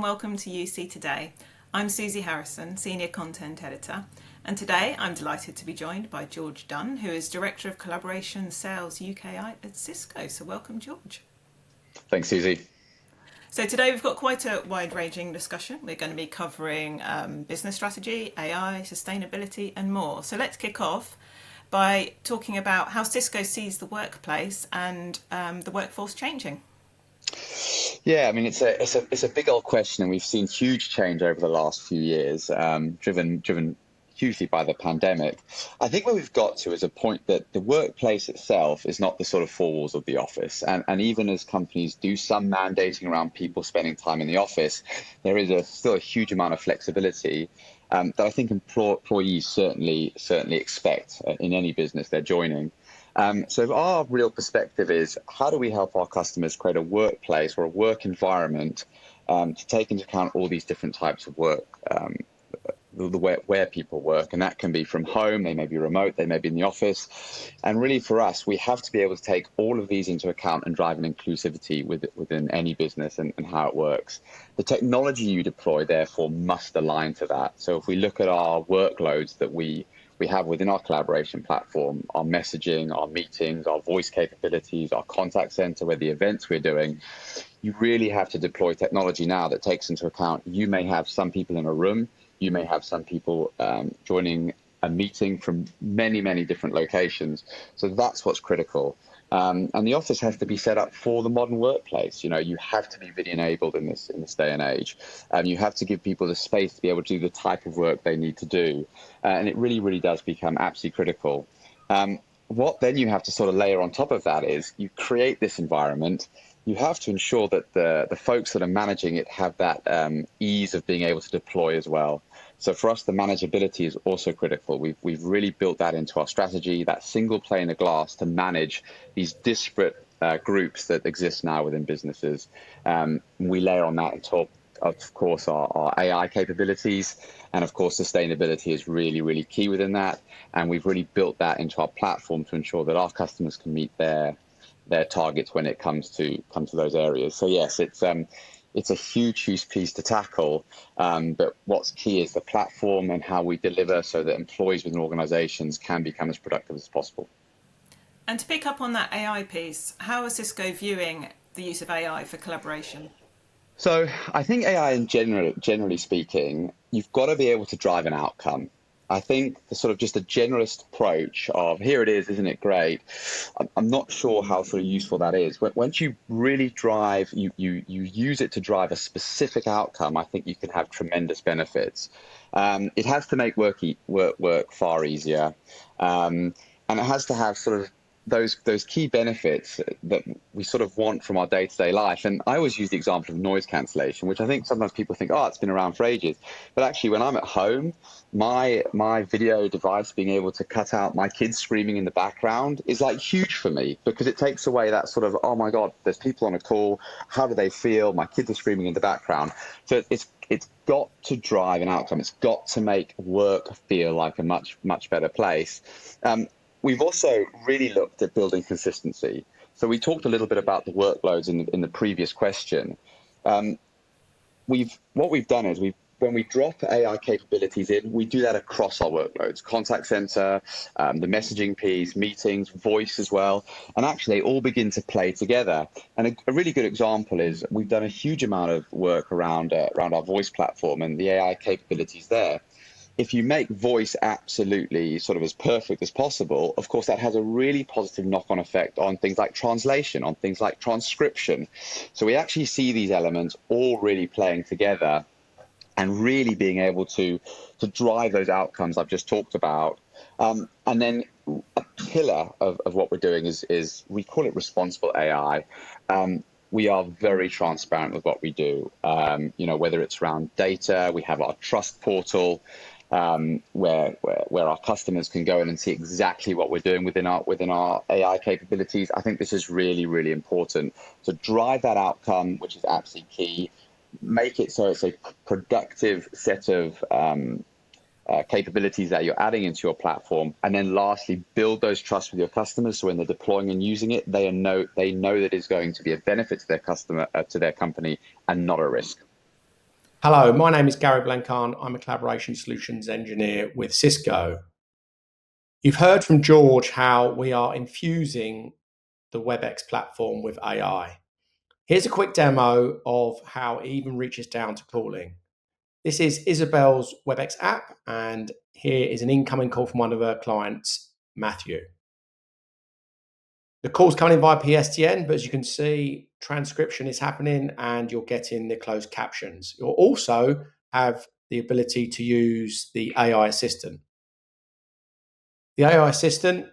welcome to UC Today. I'm Susie Harrison, Senior Content Editor, and today I'm delighted to be joined by George Dunn, who is Director of Collaboration Sales UKI at Cisco. So welcome, George. Thanks, Susie. So today we've got quite a wide-ranging discussion. We're going to be covering business strategy, AI, sustainability and more. So let's kick off by talking about how Cisco sees the workplace and the workforce changing. Yeah, I mean, it's a big old question, and we've seen huge change over the last few years, driven hugely by the pandemic. I think where we've got to is a point that the workplace itself is not the sort of four walls of the office. And even as companies do some mandating around people spending time in the office, there is still a huge amount of flexibility that I think employees certainly expect in any business they're joining. So our real perspective is, how do we help our customers create a workplace or a work environment to take into account all these different types of work, where people work, and that can be from home, they may be remote, they may be in the office. And really for us, we have to be able to take all of these into account and drive an inclusivity within any business and how it works. The technology you deploy, therefore, must align to that. So if we look at our workloads that we have within our collaboration platform, our messaging, our meetings, our voice capabilities, our contact center, where the events we're doing, you really have to deploy technology now that takes into account, you may have some people in a room, you may have some people joining a meeting from many, many different locations. So that's what's critical. And the office has to be set up for the modern workplace. You know, you have to be video enabled in this day and age. You have to give people the space to be able to do the type of work they need to do. And it really, really does become absolutely critical. What then you have to sort of layer on top of that is you create this environment. You have to ensure that the folks that are managing it have that ease of being able to deploy as well. So for us, the manageability is also critical. We've really built that into our strategy, that single pane of glass to manage these disparate groups that exist now within businesses. We layer on that on top, of course, our AI capabilities. And of course, sustainability is really, really key within that. And we've really built that into our platform to ensure that our customers can meet their targets when it comes to those areas. So yes, it's a huge piece to tackle, but what's key is the platform and how we deliver so that employees within organizations can become as productive as possible. And to pick up on that AI piece, how is Cisco viewing the use of AI for collaboration? So I think AI, in generally speaking, you've got to be able to drive an outcome. I think the sort of just a generalist approach of, here it is, isn't it great? I'm not sure how sort of useful that is. Once you really drive, you use it to drive a specific outcome, I think you can have tremendous benefits. It has to make work far easier. And it has to have sort of those key benefits that we sort of want from our day-to-day life. And I always use the example of noise cancellation, which I think sometimes people think, oh, it's been around for ages. But actually, when I'm at home, my video device being able to cut out my kids screaming in the background is like huge for me, because it takes away that sort of, oh my God, there's people on a call. How do they feel? My kids are screaming in the background. So it's got to drive an outcome. It's got to make work feel like a much better place. We've also really looked at building consistency. So we talked a little bit about the workloads in the previous question. What we've done is when we drop AI capabilities in, we do that across our workloads, contact center, the messaging piece, meetings, voice as well. And actually they all begin to play together. And a really good example is we've done a huge amount of work around our voice platform and the AI capabilities there. If you make voice absolutely sort of as perfect as possible, of course, that has a really positive knock-on effect on things like translation, on things like transcription. So we actually see these elements all really playing together and really being able to drive those outcomes I've just talked about. And then a pillar of what we're doing is we call it responsible AI. We are very transparent with what we do. Whether it's around data, we have our trust portal, where our customers can go in and see exactly what we're doing within our AI capabilities. I think this is really, really important to drive that outcome, which is absolutely key. Make it so it's a productive set of capabilities that you're adding into your platform, and then lastly, build those trusts with your customers. So when they're deploying and using it, they know that it's going to be a benefit to their customer, to their company, and not a risk. Hello, my name is Gary Blancan. I'm a collaboration solutions engineer with Cisco. You've heard from George how we are infusing the Webex platform with AI. Here's a quick demo of how it even reaches down to calling. This is Isabel's Webex app, and here is an incoming call from one of her clients, Matthew. The call's coming in via PSTN, but as you can see, transcription is happening and you're getting the closed captions. You'll also have the ability to use the AI assistant. The AI assistant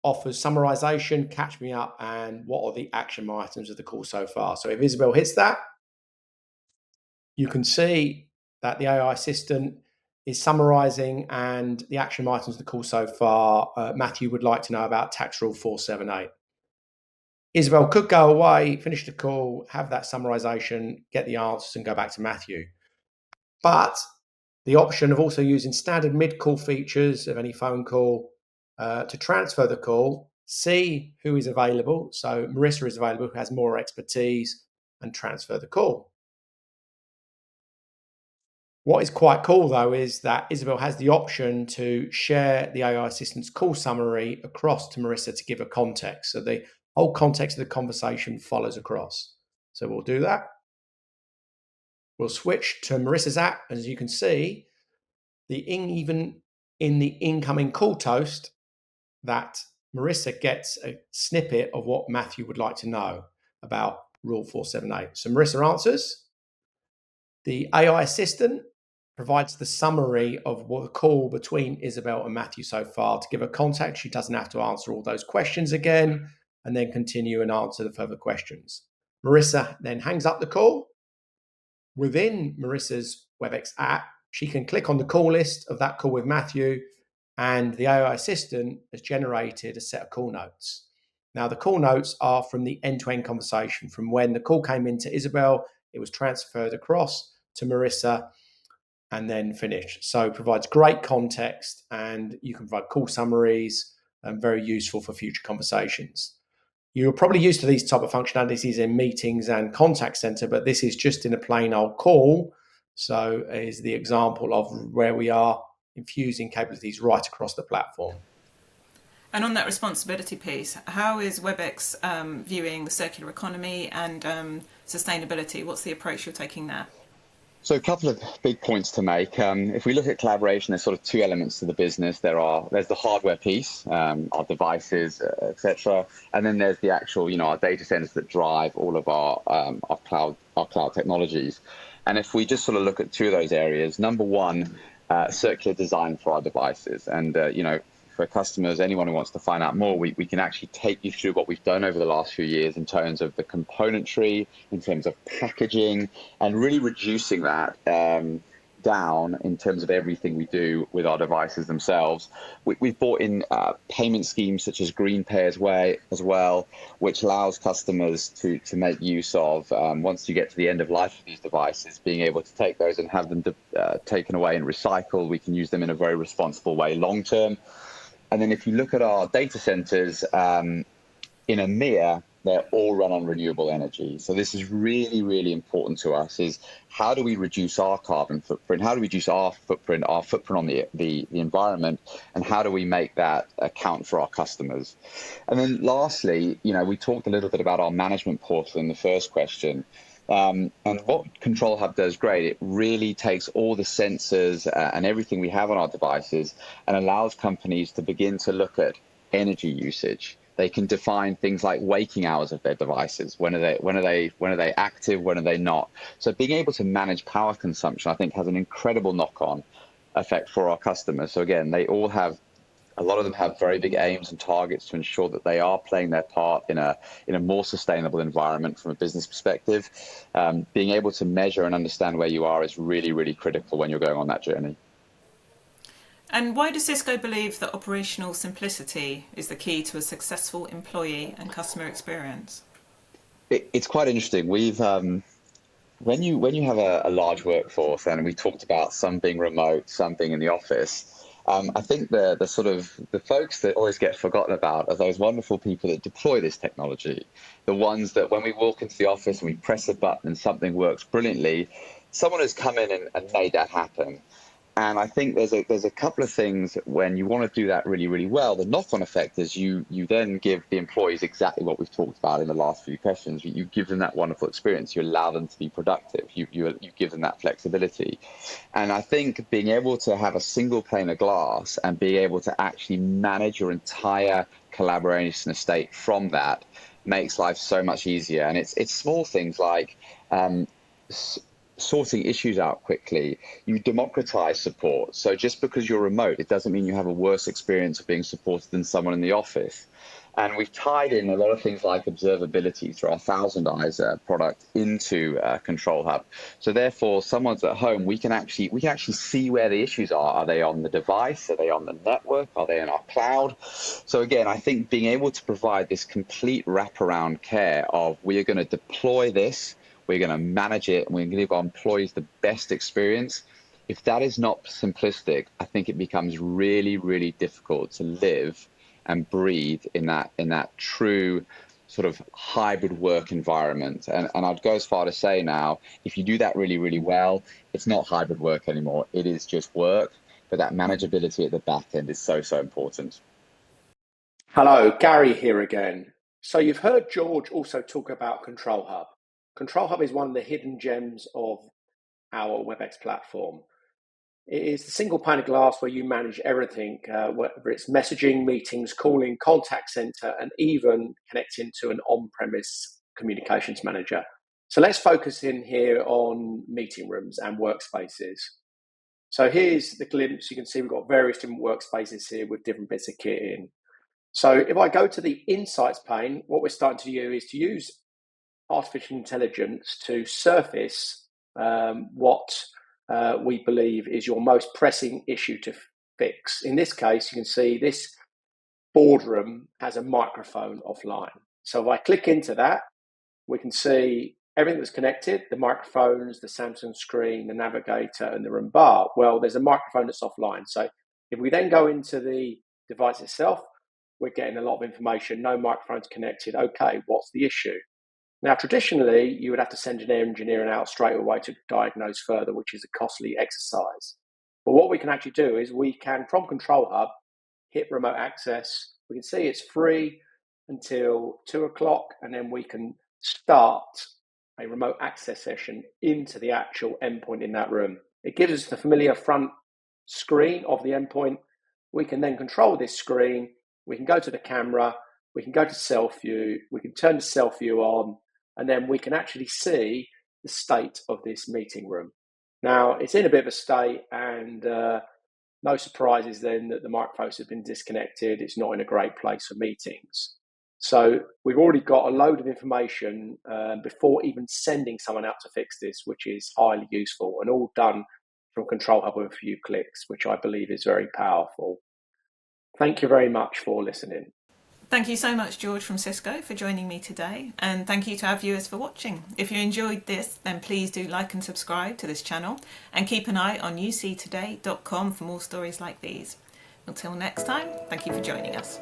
offers summarization, catch me up, and what are the action items of the call so far. So if Isabel hits that, you can see that the AI assistant is summarizing and the action items of the call so far. Matthew would like to know about tax rule 478. Isabel could go away, finish the call, have that summarization, get the answers, and go back to Matthew. But the option of also using standard mid-call features of any phone call to transfer the call, see who is available. So Marissa is available, who has more expertise, and transfer the call. What is quite cool, though, is that Isabel has the option to share the AI assistant's call summary across to Marissa to give a context. So the whole context of the conversation follows across. So we'll do that. We'll switch to Marissa's app. As you can see, even in the incoming call toast, that Marissa gets a snippet of what Matthew would like to know about Rule 478. So Marissa answers. The AI assistant provides the summary of what the call between Isabel and Matthew so far to give her context. She doesn't have to answer all those questions again and then continue and answer the further questions. Marissa then hangs up the call. Within Marissa's Webex app, she can click on the call list of that call with Matthew, and the AI assistant has generated a set of call notes. Now, the call notes are from the end-to-end conversation, from when the call came into Isabel, it was transferred across to Marissa, and then finished. So it provides great context, and you can provide call summaries, and very useful for future conversations. You're probably used to these type of functionalities in meetings and contact center, but this is just in a plain old call. So is the example of where we are infusing capabilities right across the platform. And on that responsibility piece, how is Webex viewing the circular economy and sustainability? What's the approach you're taking there? So a couple of big points to make. If we look at collaboration, there's sort of two elements to the business. There's the hardware piece, our devices, etc., and then there's the actual, our data centers that drive all of our cloud technologies. And if we just sort of look at two of those areas, number one, circular design for our devices, and for customers, anyone who wants to find out more, we can actually take you through what we've done over the last few years in terms of the componentry, in terms of packaging, and really reducing that down in terms of everything we do with our devices themselves. We've brought in payment schemes such as Green Pay as well, which allows customers to make use of, once you get to the end of life of these devices, being able to take those and have them taken away and recycled. We can use them in a very responsible way long term. And then if you look at our data centers in EMEA, they're all run on renewable energy. So this is really, really important to us, is how do we reduce our carbon footprint? How do we reduce our footprint on the environment? And how do we make that account for our customers? And then lastly, we talked a little bit about our management portal in the first question. And what Control Hub does great, it really takes all the sensors and everything we have on our devices and allows companies to begin to look at energy usage. They can define things like waking hours of their devices. When are they active? When are they not? So being able to manage power consumption, I think, has an incredible knock-on effect for our customers. So again, a lot of them have very big aims and targets to ensure that they are playing their part in a more sustainable environment from a business perspective. Being able to measure and understand where you are is really, really critical when you're going on that journey. And why does Cisco believe that operational simplicity is the key to a successful employee and customer experience? It's quite interesting. When you have a large workforce, and we talked about some being remote, some being in the office, I think the folks that always get forgotten about are those wonderful people that deploy this technology. The ones that when we walk into the office and we press a button and something works brilliantly, someone has come in and made that happen. And I think there's a couple of things when you want to do that really, really well. The knock-on effect is you then give the employees exactly what we've talked about in the last few questions. You give them that wonderful experience. You allow them to be productive. You give them that flexibility. And I think being able to have a single pane of glass and being able to actually manage your entire collaboration estate from that makes life so much easier. And it's small things like sorting issues out quickly. You democratize support. So just because you're remote, it doesn't mean you have a worse experience of being supported than someone in the office. And we've tied in a lot of things like observability through our Thousand Eyes product into Control Hub. So therefore, someone's at home, we can actually see where the issues are. Are they on the device? Are they on the network? Are they in our cloud? So again, I think being able to provide this complete wraparound care of we are going to deploy this, we're going to manage it, and we're going to give our employees the best experience. If that is not simplistic, I think it becomes really, really difficult to live and breathe in that true sort of hybrid work environment. And I'd go as far to say now, if you do that really, really well, it's not hybrid work anymore. It is just work. But that manageability at the back end is so, so important. Hello, Gary here again. So you've heard George also talk about Control Hub. Control Hub is one of the hidden gems of our Webex platform. It is the single pane of glass where you manage everything, whether it's messaging, meetings, calling, contact center, and even connecting to an on-premise communications manager. So let's focus in here on meeting rooms and workspaces. So here's the glimpse. You can see we've got various different workspaces here with different bits of kit in. So if I go to the Insights pane, what we're starting to do is to use artificial intelligence to surface what we believe is your most pressing issue to fix. In this case, you can see this boardroom has a microphone offline. So if I click into that, we can see everything that's connected, the microphones, the Samsung screen, the navigator, and the room bar. Well, there's a microphone that's offline. So if we then go into the device itself, we're getting a lot of information. No microphones connected. Okay, what's the issue? Now, traditionally, you would have to send an engineer out straight away to diagnose further, which is a costly exercise. But what we can actually do is we can, from Control Hub, hit remote access. We can see it's free until 2 o'clock, and then we can start a remote access session into the actual endpoint in that room. It gives us the familiar front screen of the endpoint. We can then control this screen. We can go to the camera. We can go to self view. We can turn the self view on, and then we can actually see the state of this meeting room. Now, it's in a bit of a state, and no surprises then that the microphones have been disconnected. It's not in a great place for meetings. So we've already got a load of information before even sending someone out to fix this, which is highly useful, and all done from Control Hub with a few clicks, which I believe is very powerful. Thank you very much for listening. Thank you so much, George from Cisco, for joining me today. And thank you to our viewers for watching. If you enjoyed this, then please do like and subscribe to this channel and keep an eye on uctoday.com for more stories like these. Until next time, thank you for joining us.